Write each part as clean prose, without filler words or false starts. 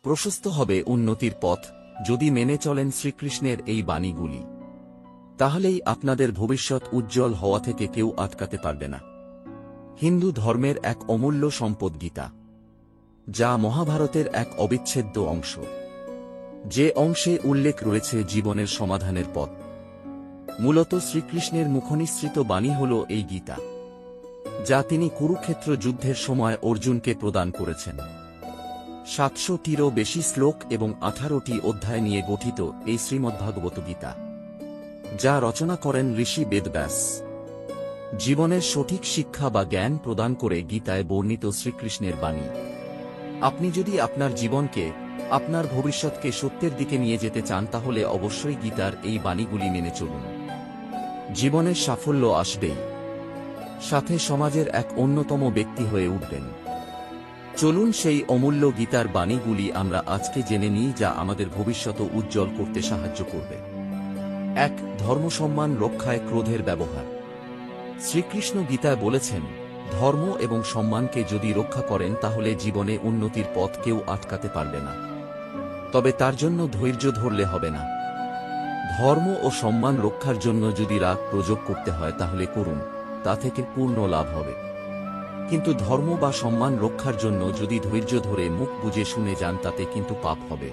প্রশস্ত হবে উন্নতির পথ যদি মেনে চলেন শ্রীকৃষ্ণের এই বাণীগুলি। তাহলেই আপনাদের ভবিষ্যৎ উজ্জ্বল হওয়া থেকে কেউ আটকাতে পারবে না। হিন্দু ধর্মের এক অমূল্য সম্পদ গীতা, যা মহাভারতের এক অবিচ্ছেদ্য অংশ। যে অংশে উল্লেখ রয়েছে জীবনের সমাধানের পথ। মূলত শ্রীকৃষ্ণের মুখনিসৃত বাণী হল এই গীতা, যা তিনি কুরুক্ষেত্র যুদ্ধের সময় অর্জুনকে প্রদান করেছেন। 700টিরও বেশি শ্লোক এবং 18টি অধ্যায় নিয়ে গঠিত এই শ্রীমদ্ভাগবত গীতা, যা রচনা করেন ঋষি বেদব্যাস, জীবনের সঠিক শিক্ষা বা জ্ঞান প্রদান করে গীতায় বর্ণিত শ্রীকৃষ্ণের বাণী। আপনি যদি আপনার জীবনকে, আপনার ভবিষ্যৎকে সত্যের দিকে নিয়ে যেতে চান তাহলে অবশ্যই গীতার এই বাণীগুলি মেনে চলুন। জীবনের সাফল্য আসবেই, সাথে সমাজের এক অন্যতম ব্যক্তি হয়ে উঠবেন। চলুন সেই অমূল্য গীতার বাণীগুলি আমরা আজকে জেনে নিই, যা আমাদের ভবিষ্যৎ উজ্জ্বল করতে সাহায্য করবে। 1. ধর্মসম্মান রক্ষায় ক্রোধের ব্যবহার। শ্রীকৃষ্ণ গীতায় বলেছেন, ধর্ম এবং সম্মানকে যদি রক্ষা করেন তাহলে জীবনে উন্নতির পথ কেউ আটকাতে পারবে না। তবে তার জন্য ধৈর্য ধরলে হবে না। ধর্ম ও সম্মান রক্ষার জন্য যদি রাগ প্রয়োগ করতে হয় তাহলে করুন, তা থেকে পূর্ণ লাভ হবে। কিন্তু ধর্ম বা সম্মান রক্ষার জন্য যদি ধৈর্য ধরে মুখ বুজে শুনে যান তাতে কিন্তু পাপ হবে।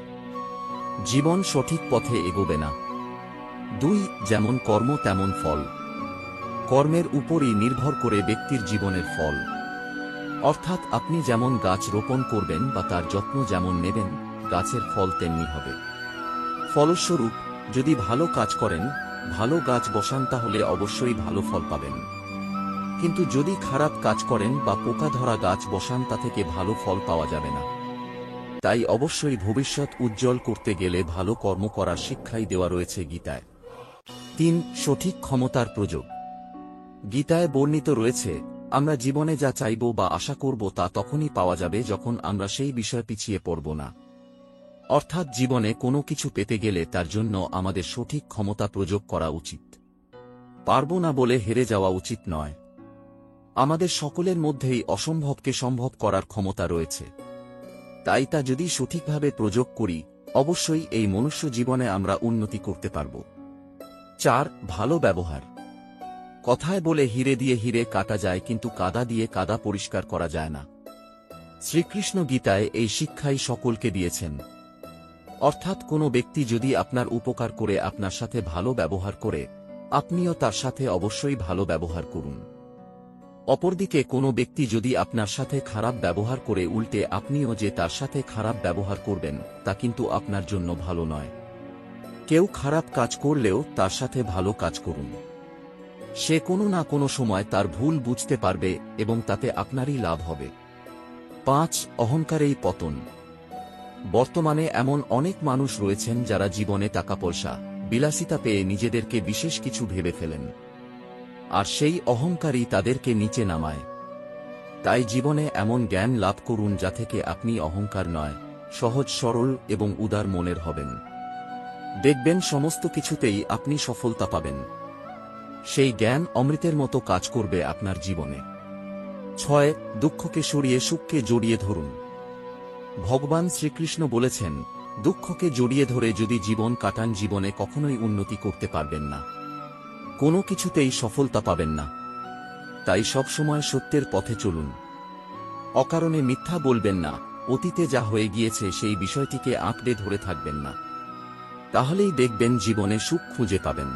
জীবন সঠিক পথে এগোবে না। 2. যেমন কর্ম তেমন ফল। কর্মের উপরই নির্ভর করে ব্যক্তির জীবনের ফল। অর্থাৎ আপনি যেমন গাছ রোপণ করবেন বা তার যত্ন যেমন নেবেন, গাছের ফল তেমনি হবে। ফলস্বরূপ যদি ভালো কাজ করেন, ভালো গাছ বসান তাহলে অবশ্যই ভালো ফল পাবেন। কিন্তু যদি খারাপ কাজ করেন বা পোকা ধরা গাছ বসান তা থেকে ভালো ফল পাওয়া যাবে না। তাই অবশ্যই ভবিষ্যৎ উজ্জ্বল করতে গেলে ভালো কর্ম করার শিক্ষাই দেওয়া রয়েছে গীতায়। 3. সঠিক ক্ষমতার প্রয়োগ। গীতায় বর্ণিত রয়েছে, আমরা জীবনে যা চাইব বা আশা করব তা তখনই পাওয়া যাবে যখন আমরা সেই বিষয় পিছিয়ে পড়ব না। অর্থাৎ জীবনে কোনো কিছু পেতে গেলে তার জন্য আমাদের সঠিক ক্ষমতা প্রয়োগ করা উচিত। পারব না বলে হেরে যাওয়া উচিত নয়। আমাদের সকলের মধ্যেই অসম্ভবকে সম্ভব করার ক্ষমতা রয়েছে। তাই তা যদি সঠিকভাবে প্রয়োগ করি, অবশ্যই এই মনুষ্য জীবনে আমরা উন্নতি করতে পারব। 4. ভালো ব্যবহার। কথায় বলে হিরে দিয়ে হিরে কাটা যায়, কিন্তু কাদা দিয়ে কাদা পরিষ্কার করা যায় না। শ্রীকৃষ্ণ গীতায় এই শিক্ষাই সকলকে দিয়েছেন। অর্থাৎ কোনো ব্যক্তি যদি আপনার উপকার করে আপনার সাথে ভালো ব্যবহার করে, আপনিও তার সাথে অবশ্যই ভালো ব্যবহার করুন। অপরদিকে কোনো ব্যক্তি যদি আপনার সাথে খারাপ ব্যবহার করে উল্টে আপনিও যে তার সাথে খারাপ ব্যবহার করবেন, তা কিন্তু আপনার জন্য ভালো নয়। কেউ খারাপ কাজ করলেও তার সাথে ভালো কাজ করুন। সে কোনো না কোনো সময় তার ভুল বুঝতে পারবে এবং তাতে আপনারই লাভ হবে। 5. অহংকারেই পতন। বর্তমানে এমন অনেক মানুষ রয়েছেন যারা জীবনে টাকা পয়সা, বিলাসিতা পেয়ে নিজেদেরকে বিশেষ কিছু ভেবে ফেলেন, আর সেই অহংকারই তাদেরকে নিচে নামায়। তাই জীবনে এমন জ্ঞান লাভ করুন যা থেকে আপনি অহংকার নয়, সহজ সরল এবং উদার মনের হবেন। দেখবেন সমস্ত কিছুতেই আপনি সফলতা পাবেন। সেই জ্ঞান অমৃতের মতো কাজ করবে আপনার জীবনে। 6. দুঃখকে সরিয়ে সুখকে জড়িয়ে ধরুন। ভগবান শ্রীকৃষ্ণ বলেছেন, দুঃখকে জড়িয়ে ধরে যদি জীবন কাটান জীবনে কখনোই উন্নতি করতে পারবেন না, কোনো কিছুতেই সফলতা পাবেন না। তাই সবসময় সত্যের পথে চলুন। অকারণে মিথ্যা বলবেন না, অতীতে যা হয়ে গিয়েছে সেই বিষয়টিকে আঁকড়ে ধরে থাকবেন না। তাহলেই দেখবেন জীবনে সুখ খুঁজে পাবেন।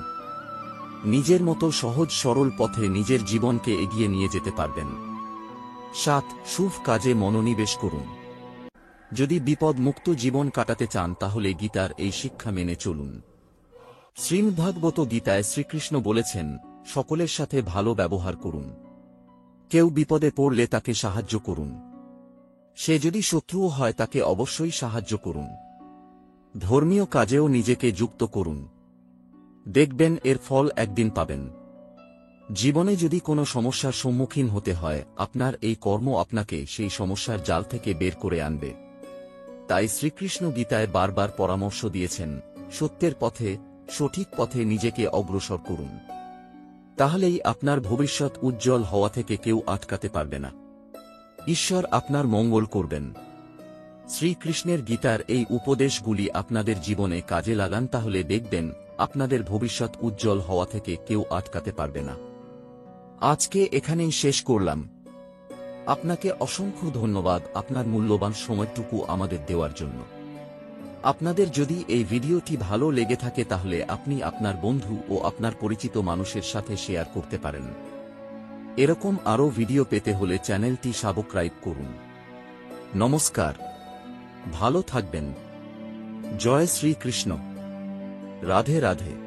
নিজের মতো সহজ সরল পথে নিজের জীবনকে এগিয়ে নিয়ে যেতে পারবেন। 7. শুভ কাজে মনোনিবেশ করুন। যদি বিপদ মুক্ত জীবন কাটাতে চান তাহলে গীতার এই শিক্ষা মেনে চলুন। শ্রীমদ্ভাগবত গীতায় শ্রীকৃষ্ণ বলেছেন, সকলের সাথে ভালো ব্যবহার করুন। কেউ বিপদে পড়লে তাকে সাহায্য করুন। সে যদি শত্রুও হয় তাকে অবশ্যই সাহায্য করুন। ধর্মীয় কাজেও নিজেকে যুক্ত করুন। দেখবেন এর ফল একদিন পাবেন। জীবনে যদি কোনো সমস্যার সম্মুখীন হতে হয়, আপনার এই কর্ম আপনাকে সেই সমস্যার জাল থেকে বের করে আনবে। তাই শ্রীকৃষ্ণ গীতায় বারবার পরামর্শ দিয়েছেন, সত্যের পথে, সঠিক পথে নিজেকে অগ্রসর করুন। তাহলেই আপনার ভবিষ্যৎ উজ্জ্বল হওয়া থেকে কেউ আটকাতে পারবে না। ঈশ্বর আপনার মঙ্গল করবেন। শ্রীকৃষ্ণের গীতার এই উপদেশগুলি আপনাদের জীবনে কাজে লাগান, তাহলে দেখবেন আপনাদের ভবিষ্যৎ উজ্জ্বল হওয়া থেকে কেউ আটকাতে পারবে না। আজকে এখানেই শেষ করলাম। আপনাকে অসংখ্য ধন্যবাদ আপনার মূল্যবান সময়টুকু আমাদের দেওয়ার জন্য। আপনাদের যদি এই ভিডিওটি ভালো লেগে থাকে তাহলে আপনি আপনার বন্ধু ও আপনার পরিচিত মানুষের সাথে শেয়ার করতে পারেন। এরকম আরও ভিডিও পেতে হলে চ্যানেলটি সাবস্ক্রাইব করুন। নমস্কার, ভালো থাকবেন। জয় শ্রীকৃষ্ণ। রাধে রাধে।